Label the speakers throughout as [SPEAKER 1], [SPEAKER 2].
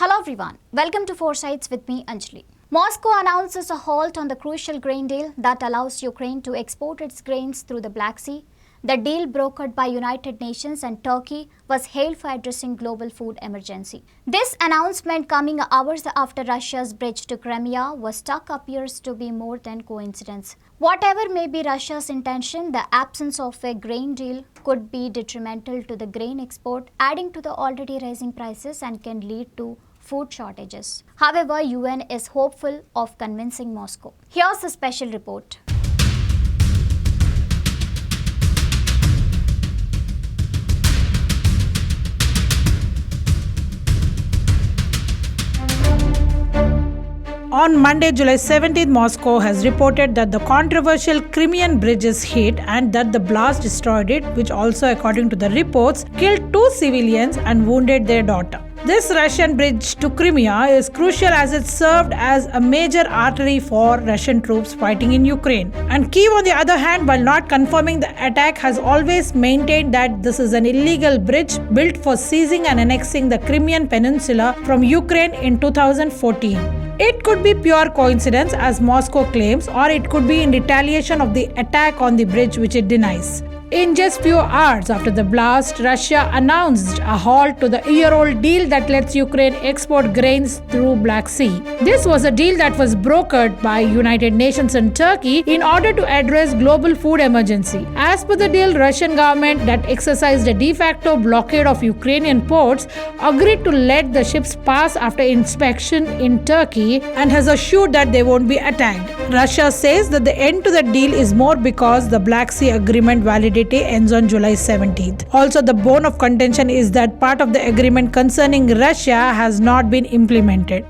[SPEAKER 1] Hello everyone, welcome to 4sides with me Anjali. Moscow announces a halt on the crucial grain deal that allows Ukraine to export its grains through the Black Sea. The deal brokered by United Nations and Turkey was hailed for addressing global food emergency. This announcement coming hours after Russia's bridge to Crimea was stuck appears to be more than coincidence. Whatever may be Russia's intention, the absence of a grain deal could be detrimental to the grain export, adding to the already rising prices and can lead to food shortages. However, UN is hopeful of convincing Moscow. Here's a special report.
[SPEAKER 2] On Monday, July 17th, Moscow has reported that the controversial Crimean bridge is hit and that the blast destroyed it, which also, according to the reports, killed 2 civilians and wounded their daughter. This Russian bridge to Crimea is crucial as it served as a major artery for Russian troops fighting in Ukraine. And Kyiv, on the other hand, while not confirming the attack, has always maintained that this is an illegal bridge built for seizing and annexing the Crimean Peninsula from Ukraine in 2014. It could be pure coincidence, as Moscow claims, or it could be in retaliation of the attack on the bridge, which it denies. In just few hours after the blast, Russia announced a halt to the year-old deal that lets Ukraine export grains through Black Sea. This was a deal that was brokered by United Nations and Turkey in order to address global food emergency. As per the deal, Russian government that exercised a de facto blockade of Ukrainian ports agreed to let the ships pass after inspection in Turkey and has assured that they won't be attacked. Russia says that the end to the deal is more because the Black Sea Agreement validity ends on July 17th. Also, the bone of contention is that part of the agreement concerning Russia has not been implemented.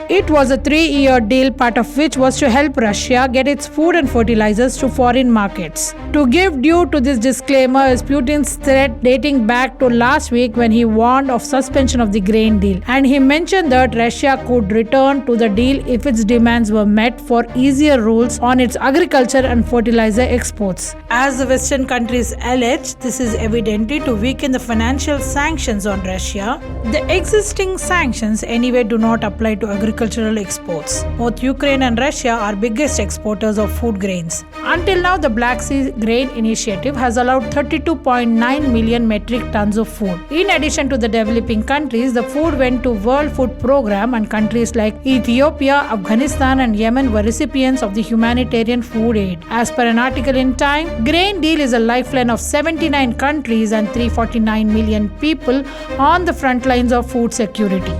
[SPEAKER 2] It was a 3-year deal, part of which was to help Russia get its food and fertilizers to foreign markets. To give due to this disclaimer is Putin's threat dating back to last week when he warned of suspension of the grain deal, and he mentioned that Russia could return to the deal if its demands were met for easier rules on its agriculture and fertilizer exports. As the Western countries allege, this is evidently to weaken the financial sanctions on Russia. The existing sanctions anyway do not apply to agricultural exports. Both Ukraine and Russia are biggest exporters of food grains. Until now, the Black Sea Grain Initiative has allowed 32.9 million metric tons of food. In addition to the developing countries, the food went to World Food Programme, and countries like Ethiopia, Afghanistan and Yemen were recipients of the humanitarian food aid. As per an article in Time, grain deal is a lifeline of 79 countries and 349 million people on the front lines of food security.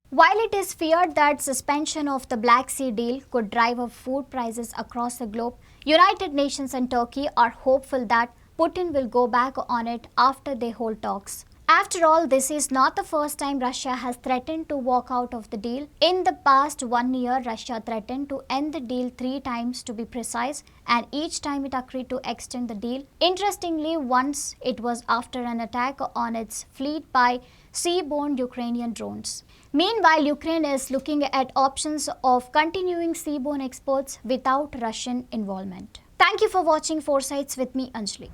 [SPEAKER 1] While it is feared that suspension of the Black Sea deal could drive up food prices across the globe, United Nations and Turkey are hopeful that Putin will go back on it after they hold talks. After all, this is not the first time Russia has threatened to walk out of the deal. In the past 1 year, Russia threatened to end the deal 3 times to be precise, and each time it agreed to extend the deal. Interestingly, once it was after an attack on its fleet by seaborne Ukrainian drones. Meanwhile, Ukraine is looking at options of continuing seaborne exports without Russian involvement. Thank you for watching 4sides with me, Anjali.